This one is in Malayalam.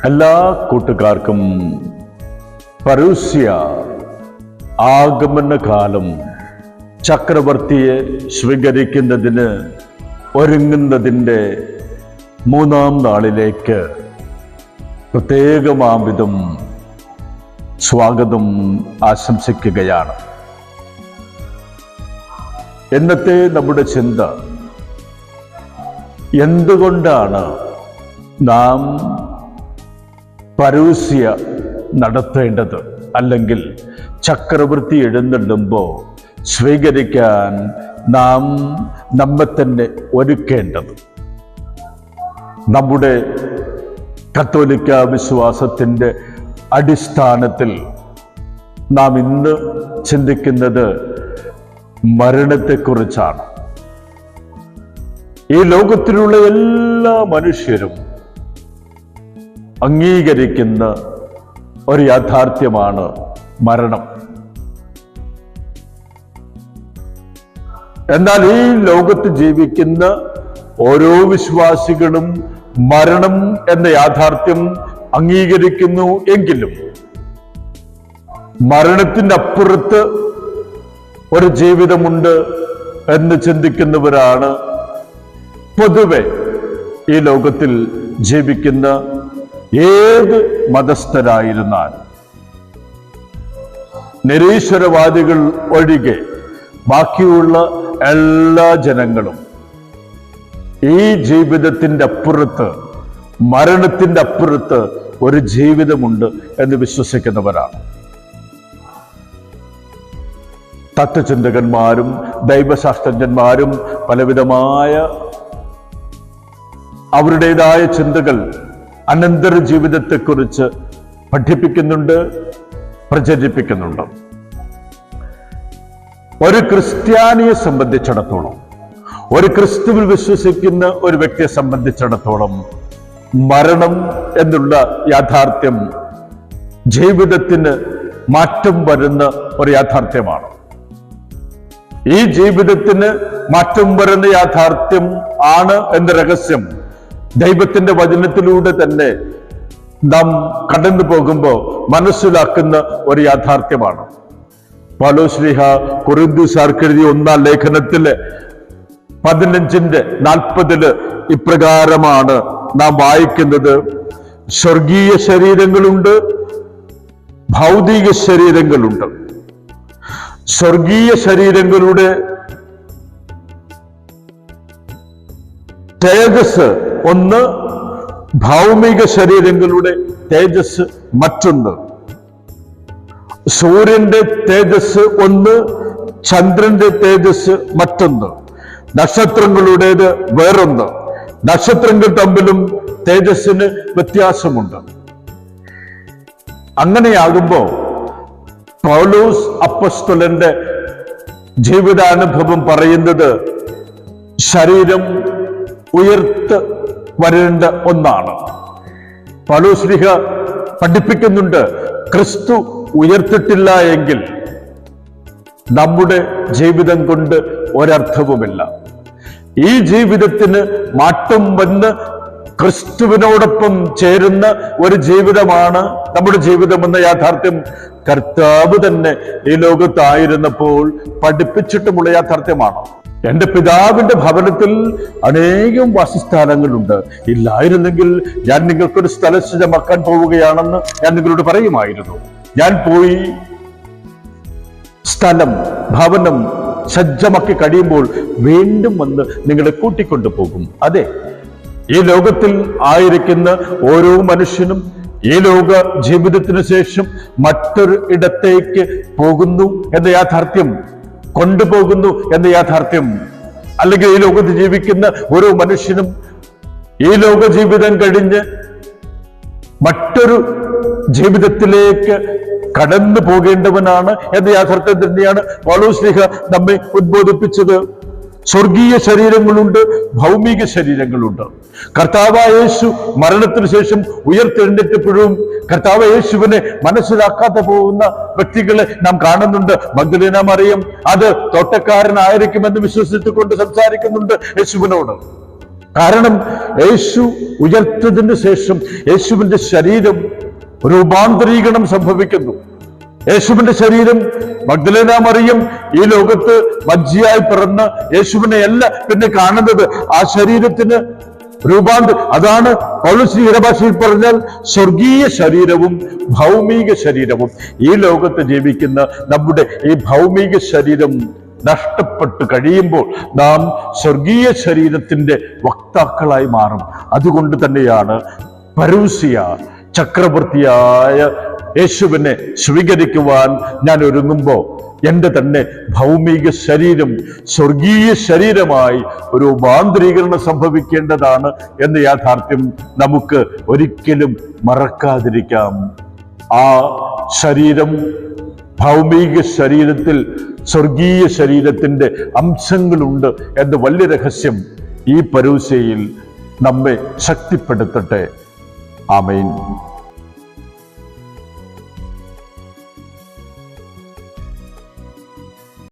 എല്ലാ കൂട്ടുകാർക്കും പരൂസ്യ ആഗമന കാലം ചക്രവർത്തിയെ സ്വീകരിക്കുന്നതിന് ഒരുങ്ങുന്നതിൻ്റെ 3-ാം നാളിലേക്ക് പ്രത്യേകമാംവിധം സ്വാഗതം ആശംസിക്കുകയാണ്. ഇന്നത്തെ നമ്മുടെ ചിന്ത, എന്തുകൊണ്ടാണ് നാം പരൂസ്യ നടത്തേണ്ടത്, അല്ലെങ്കിൽ ചക്രവർത്തി എഴുന്നള്ളുമ്പോൾ സ്വീകരിക്കാൻ നാം നമ്മെ തന്നെ ഒരുക്കേണ്ടത്? നമ്മുടെ കത്തോലിക്ക വിശ്വാസത്തിൻ്റെ അടിസ്ഥാനത്തിൽ നാം ഇന്ന് ചിന്തിക്കുന്നത് മരണത്തെക്കുറിച്ചാണ്. ഈ ലോകത്തിലുള്ള എല്ലാ മനുഷ്യരും അംഗീകരിക്കുന്ന ഒരു യാഥാർത്ഥ്യമാണ് മരണം. എന്നാൽ ഈ ലോകത്ത് ജീവിക്കുന്ന ഓരോ വിശ്വാസികളും മരണം എന്ന യാഥാർത്ഥ്യം അംഗീകരിക്കുന്നു എങ്കിലും മരണത്തിൻ്റെ അപ്പുറത്ത് ഒരു ജീവിതമുണ്ട് എന്ന് ചിന്തിക്കുന്നവരാണ് പൊതുവെ ഈ ലോകത്തിൽ ജീവിക്കുന്ന ഏത് മതസ്ഥരായിരുന്നാലും. നിരീശ്വരവാദികൾ ഒഴികെ ബാക്കിയുള്ള എല്ലാ ജനങ്ങളും ഈ ജീവിതത്തിൻ്റെ അപ്പുറത്ത്, മരണത്തിൻ്റെ അപ്പുറത്ത് ഒരു ജീവിതമുണ്ട് എന്ന് വിശ്വസിക്കുന്നവരാണ്. തത്വചിന്തകന്മാരും ദൈവശാസ്ത്രജ്ഞന്മാരും പലവിധമായ അവരുടേതായ ചിന്തകൾ അനന്തര ജീവിതത്തെക്കുറിച്ച് പഠിപ്പിക്കുന്നുണ്ട്, പ്രചരിപ്പിക്കുന്നുണ്ട്. ഒരു ക്രിസ്ത്യാനിയെ സംബന്ധിച്ചിടത്തോളം, ഒരു ക്രിസ്തുവിൽ വിശ്വസിക്കുന്ന ഒരു വ്യക്തിയെ സംബന്ധിച്ചിടത്തോളം മരണം എന്നുള്ള യാഥാർത്ഥ്യം ജീവിതത്തിന് മാറ്റം വരുന്ന ഒരു യാഥാർത്ഥ്യമാണ്. ഈ ജീവിതത്തിന് മാറ്റം വരുന്ന യാഥാർത്ഥ്യം ആണ് എന്ന രഹസ്യം ദൈവത്തിന്റെ വചനത്തിലൂടെ തന്നെ നാം കടന്നു പോകുമ്പോൾ മനസ്സിലാക്കുന്ന ഒരു യാഥാർത്ഥ്യമാണ്. പൗലോസ് ശ്ലീഹ കൊരിന്ത്യക്കാർക്ക് എഴുതിയ 1-ാം ലേഖനത്തിലെ 15:40 ഇപ്രകാരമാണ് നാം വായിക്കുന്നത്: സ്വർഗീയ ശരീരങ്ങളുണ്ട്, ഭൗതിക ശരീരങ്ങളുണ്ട്. സ്വർഗീയ ശരീരങ്ങളുടെ തേജസ് ഒന്ന്, ഭൗമിക ശരീരങ്ങളുടെ തേജസ് മറ്റൊന്ന്. സൂര്യന്റെ തേജസ് ഒന്ന്, ചന്ദ്രന്റെ തേജസ് മറ്റൊന്ന്, നക്ഷത്രങ്ങളുടേത് വേറൊന്ന്. നക്ഷത്രങ്ങൾ തമ്മിലും തേജസ്സിന് വ്യത്യാസമുണ്ട്. അങ്ങനെയാകുമ്പോ പൗലോസ് അപ്പോസ്തലന്റെ ജീവിതാനുഭവം പറയുന്നത് ശരീരം ഉയർത്ത് വരേണ്ട ഒന്നാണ്. പൗലോസ് ശ്ലീഹ പഠിപ്പിക്കുന്നുണ്ട്, ക്രിസ്തു ഉയർത്തിട്ടില്ല എങ്കിൽ നമ്മുടെ ജീവിതം കൊണ്ട് ഒരർത്ഥവുമില്ല. ഈ ജീവിതത്തിന് മാറ്റം വന്ന് ക്രിസ്തുവിനോടൊപ്പം ചേരുന്ന ഒരു ജീവിതമാണ് നമ്മുടെ ജീവിതമെന്ന യാഥാർത്ഥ്യം കർത്താവ് തന്നെ ഈ ലോകത്തായിരുന്നപ്പോൾ പഠിപ്പിച്ചിട്ടുമുള്ള യാഥാർത്ഥ്യമാണ്. എന്റെ പിതാവിന്റെ ഭവനത്തിൽ അനേകം വാസസ്ഥലങ്ങളുണ്ട്, ഇല്ലായിരുന്നെങ്കിൽ ഞാൻ നിങ്ങൾക്കൊരു സ്ഥലം സജ്ജമാക്കാൻ പോവുകയാണെന്ന് ഞാൻ നിങ്ങളോട് പറയുമായിരുന്നു. ഞാൻ പോയി സ്ഥലം, ഭവനം സജ്ജമാക്കി കഴിയുമ്പോൾ വീണ്ടും വന്ന് നിങ്ങളെ കൂട്ടിക്കൊണ്ടു പോകും. അതെ, ഈ ലോകത്തിൽ ആയിരിക്കുന്ന ഓരോ മനുഷ്യനും ഈ ലോക ജീവിതത്തിന് ശേഷം മറ്റൊരു ഇടത്തേക്ക് പോകുന്നു എന്ന യാഥാർത്ഥ്യം, കൊണ്ടുപോകുന്നു എന്ന യാഥാർത്ഥ്യം, അല്ലെങ്കിൽ ഈ ലോകത്ത് ജീവിക്കുന്ന ഓരോ മനുഷ്യനും ഈ ലോക ജീവിതം കഴിഞ്ഞ് മറ്റൊരു ജീവിതത്തിലേക്ക് കടന്നു പോകേണ്ടവനാണ് എന്ന യാഥാർത്ഥ്യം തന്നെയാണ് പൗലോസ് ശ്ലീഹ നമ്മെ ഉദ്ബോധിപ്പിച്ചത്. സ്വർഗീയ ശരീരങ്ങളുണ്ട്, ഭൗമിക ശരീരങ്ങളുണ്ട്. കർത്താവായ യേശു മരണത്തിന് ശേഷം ഉയർത്തെഴുന്നേറ്റപ്പോഴും കർത്താവ് യേശുവിനെ മനസ്സിലാക്കാതെ പോകുന്ന വ്യക്തികളെ നാം കാണുന്നുണ്ട്. മഗ്ദലേന മറിയം അത് തോട്ടക്കാരനായിരിക്കുമെന്ന് വിശ്വസിച്ചുകൊണ്ട് സംസാരിക്കുന്നുണ്ട് യേശുവിനോട്. കാരണം യേശു ഉയർത്തതിന് ശേഷം യേശുവിന്റെ ശരീരം രൂപാന്തരീകരണം സംഭവിക്കുന്നു. യേശുവിന്റെ ശരീരം മഗ്ദലേന മറിയം ഈ ലോകത്ത് മജ്ജിയായി പിറന്ന യേശുവിനെ അല്ല പിന്നെ കാണുന്നത്. ആ ശരീരത്തിന് അതാണ് പൗലോസ് ഇടഭാഷയിൽ പറഞ്ഞാൽ സ്വർഗീയ ശരീരവും ഭൗമിക ശരീരവും. ഈ ലോകത്ത് ജീവിക്കുന്ന നമ്മുടെ ഈ ഭൗമിക ശരീരം നഷ്ടപ്പെട്ട് കഴിയുമ്പോൾ നാം സ്വർഗീയ ശരീരത്തിന്റെ വക്താക്കളായി മാറും. അതുകൊണ്ട് തന്നെയാണ് പരൂസിയ ചക്രവർത്തിയായ യേശുവിനെ സ്വീകരിക്കുവാൻ ഞാൻ ഒരുങ്ങുമ്പോൾ എൻ്റെ തന്നെ ഭൗമിക ശരീരം സ്വർഗീയ ശരീരമായി ഒരു രൂപാന്തരീകരണം സംഭവിക്കേണ്ടതാണ് എന്ന യാഥാർത്ഥ്യം നമുക്ക് ഒരിക്കലും മറക്കാതിരിക്കാം. ആ ശരീരം ഭൗമിക ശരീരത്തിൽ സ്വർഗീയ ശരീരത്തിന്റെ അംശങ്ങളുണ്ട് എന്ന വലിയ രഹസ്യം ഈ പരൂസയിൽ നമ്മെ ശക്തിപ്പെടുത്തട്ടെ. ആമേൻ.